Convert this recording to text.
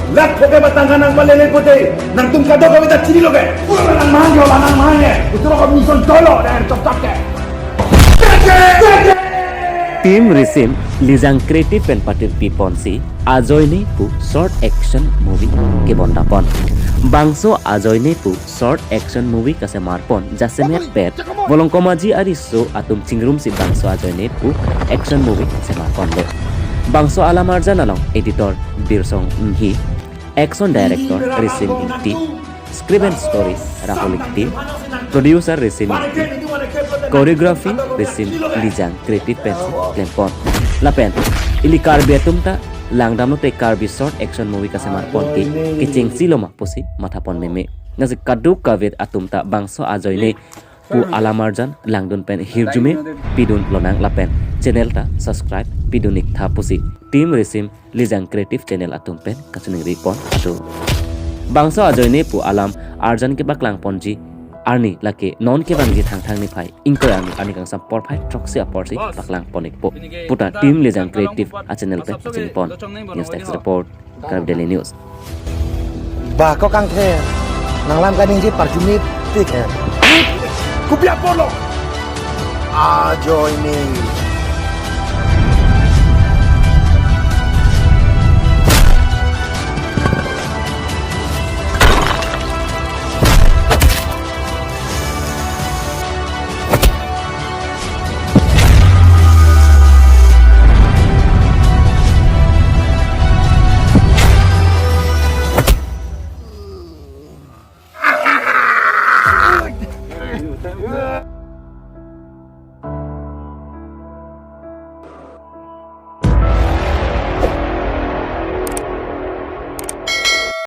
Lat ko kay batangan ng maliliputi. Nang tungkado kami ta chili loge. Puro lang mahangyo. Gusto ko mison tolo dan top ke. Team Resim Lijang Creative and Patir Piponsi Ajoyne pu short action movie ke bondapon Bangso Ajoyne pu short action movie kase marpon jaseme pet bolong komaji ariso atum chingrum si Bangso Ajoyne pu action movie kase marpon le Bangso Alamarjan along editor Birsong Nhi action director Resim Ikti script and story Rahul Ikti producer Resim Ikti choreography Resim Lijang Creative Pensi Klempon Lapen ili karbi atumta langdam no te karbi short action movie kasemar pon ki kicing siloma pusi mathapon meme ngazi kaduk kavet atumta bangso ajoyne pu alamarjan langdon pen hirjume pidun lonang lapen channel ta subscribe pidunik tha pusi team Resim Lijang Creative channel atum pen kachuning ripon atu bangso ajoyne pu alam arjan ke baklang ponji Arni laki non ke bangji thang ni phai ingko ani kang sam por phai troxia porsi paklang ponik po puta team Lijang Creative a channel pe chini pon news text report Karab Daily News Bah kau kang the nang lam kaning ji parjumit tik he Kupiak polo. ajo ini